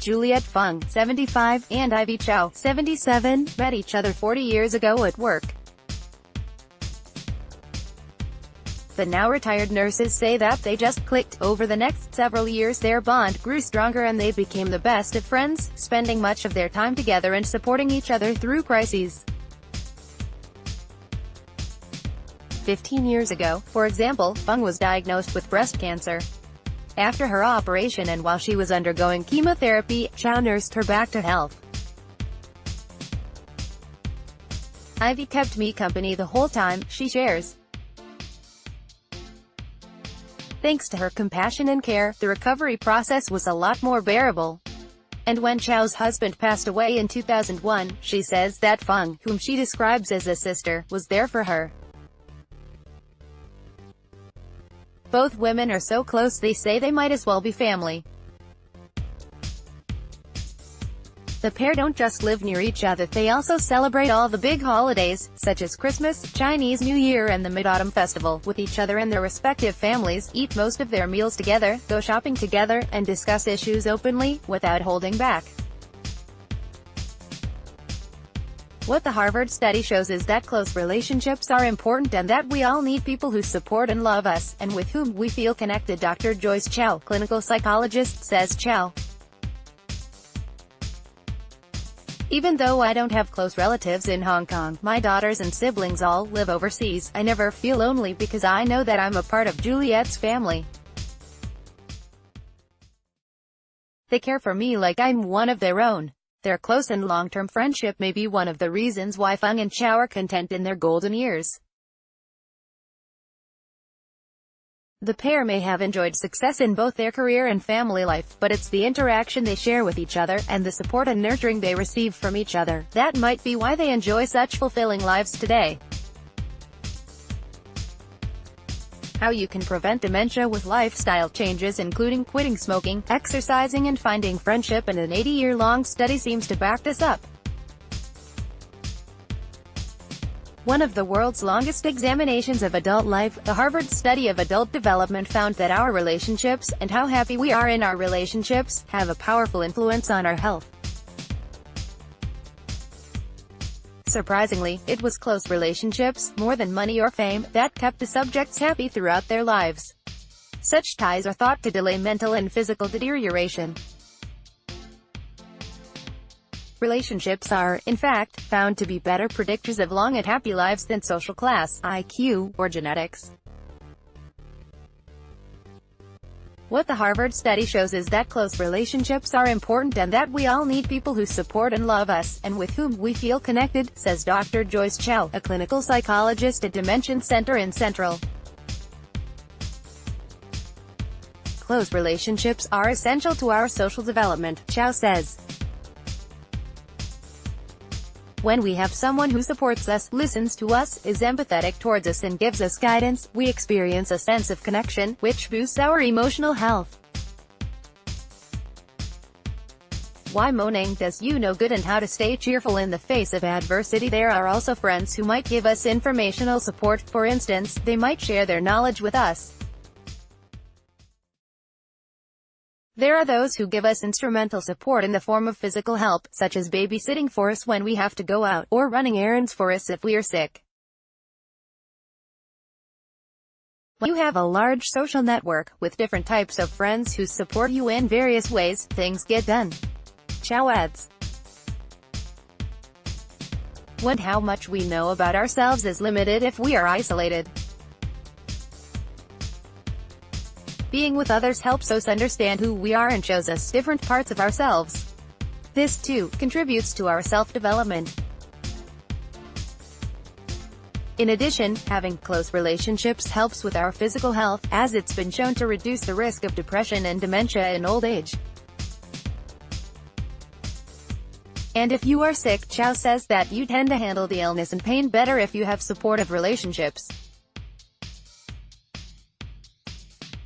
Juliet Feng, 75, and Ivy Chow, 77, met each other 40 years ago at work. The now-retired nurses say that they just clicked. Over the next several years their bond grew stronger and they became the best of friends, spending much of their time together and supporting each other through crises. 15 years ago, for example, Feng was diagnosed with breast cancer. After her operation and while she was undergoing chemotherapy, Chow nursed her back to health. "Ivy kept me company the whole time," she shares. Thanks to her compassion and care, the recovery process was a lot more bearable. And when Chow's husband passed away in 2001, she says that Feng, whom she describes as a sister, was there for her. Both women are so close they say they might as well be family. The pair don't just live near each other, they also celebrate all the big holidays, such as Christmas, Chinese New Year and the Mid-Autumn Festival, with each other and their respective families, eat most of their meals together, go shopping together, and discuss issues openly, without holding back. What the Harvard study shows is that close relationships are important and that we all need people who support and love us, and with whom we feel connected. Dr. Joyce Chow, clinical psychologist, says Chow. "Even though I don't have close relatives in Hong Kong, my daughters and siblings all live overseas, I never feel lonely because I know that I'm a part of Juliet's family. They care for me like I'm one of their own." Their close and long-term friendship may be one of the reasons why Feng and Chow are content in their golden years. The pair may have enjoyed success in both their career and family life, but it's the interaction they share with each other, and the support and nurturing they receive from each other, that might be why they enjoy such fulfilling lives today. How you can prevent dementia with lifestyle changes including quitting smoking, exercising and finding friendship, and an 80-year-long study seems to back this up. One of the world's longest examinations of adult life, the Harvard study of adult development found that our relationships, and how happy we are in our relationships, have a powerful influence on our health. Surprisingly, it was close relationships, more than money or fame, that kept the subjects happy throughout their lives. Such ties are thought to delay mental and physical deterioration. Relationships are, in fact, found to be better predictors of long and happy lives than social class, IQ, or genetics. What the Harvard study shows is that close relationships are important and that we all need people who support and love us, and with whom we feel connected, says Dr. Joyce Chow, a clinical psychologist at Dementia Center in Central. Close relationships are essential to our social development, Chow says. When we have someone who supports us, listens to us, is empathetic towards us and gives us guidance, we experience a sense of connection, which boosts our emotional health. Why moaning does you no good and how to stay cheerful in the face of adversity. There are also friends who might give us informational support. For instance, they might share their knowledge with us. There are those who give us instrumental support in the form of physical help, such as babysitting for us when we have to go out, or running errands for us if we are sick. When you have a large social network, with different types of friends who support you in various ways, things get done. Chow adds. When how much we know about ourselves is limited if we are isolated. Being with others helps us understand who we are and shows us different parts of ourselves. This, too, contributes to our self-development. In addition, having close relationships helps with our physical health, as it's been shown to reduce the risk of depression and dementia in old age. And if you are sick, Chow says that you tend to handle the illness and pain better if you have supportive relationships.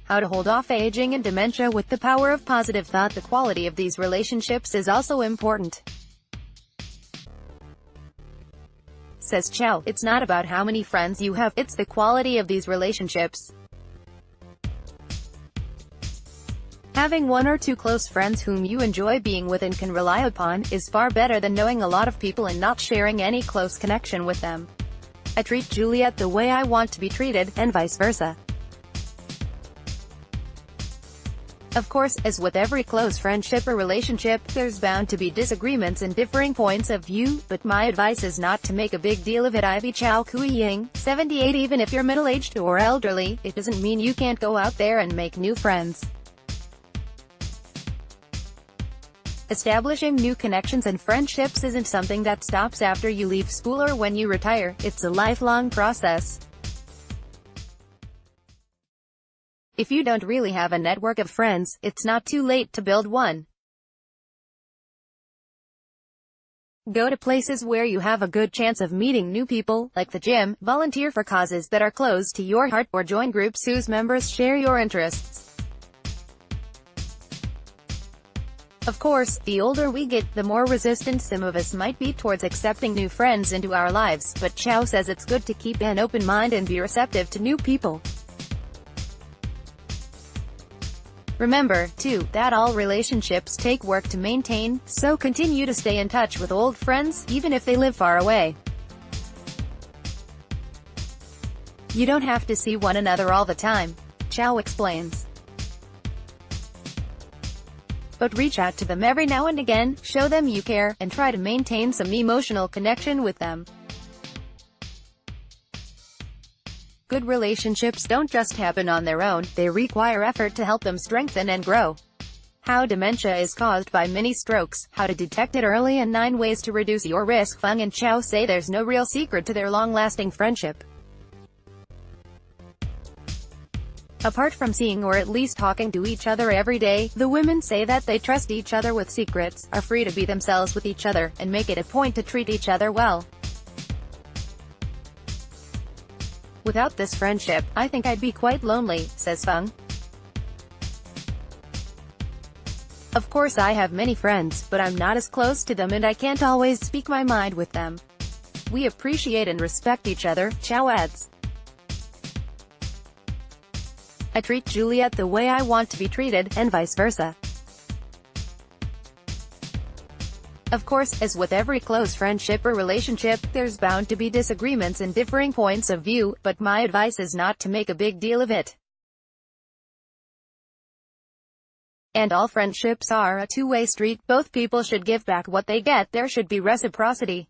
How to hold off aging and dementia with the power of positive thought. The quality of these relationships is also important, says Chow. It's not about how many friends you have, it's the quality of these relationships. Having one or two close friends whom you enjoy being with and can rely upon, is far better than knowing a lot of people and not sharing any close connection with them. I treat Juliet the way I want to be treated, and vice versa. Of course, as with every close friendship or relationship, there's bound to be disagreements and differing points of view, but my advice is not to make a big deal of it. Ivy Chow, 78. Even if you're middle-aged or elderly, it doesn't mean you can't go out there and make new friends. Establishing new connections and friendships isn't something that stops after you leave school or when you retire. It's a lifelong process. If you don't really have a network of friends, it's not too late to build one. Go to places where you have a good chance of meeting new people, like the gym, volunteer for causes that are close to your heart, or join groups whose members share your interests. Of course, the older we get, the more resistant some of us might be towards accepting new friends into our lives, but Chow says it's good to keep an open mind and be receptive to new people. Remember, too, that all relationships take work to maintain, so continue to stay in touch with old friends, even if they live far away. You don't have to see one another all the time, Chow explains. But reach out to them every now and again, show them you care, and try to maintain some emotional connection with them. Good relationships don't just happen on their own, they require effort to help them strengthen and grow. How dementia is caused by mini strokes, how to detect it early, and 9 ways to reduce your risk. Feng and Chow say there's no real secret to their long-lasting friendship. Apart from seeing or at least talking to each other every day, the women say that they trust each other with secrets, are free to be themselves with each other, and make it a point to treat each other well. Without this friendship, I think I'd be quite lonely, says Feng. Of course I have many friends, but I'm not as close to them and I can't always speak my mind with them. We appreciate and respect each other, Chow adds. I treat Juliet the way I want to be treated, and vice versa. Of course, as with every close friendship or relationship, there's bound to be disagreements and differing points of view, but my advice is not to make a big deal of it. And all friendships are a two-way street. Both people should give back what they get. There should be reciprocity.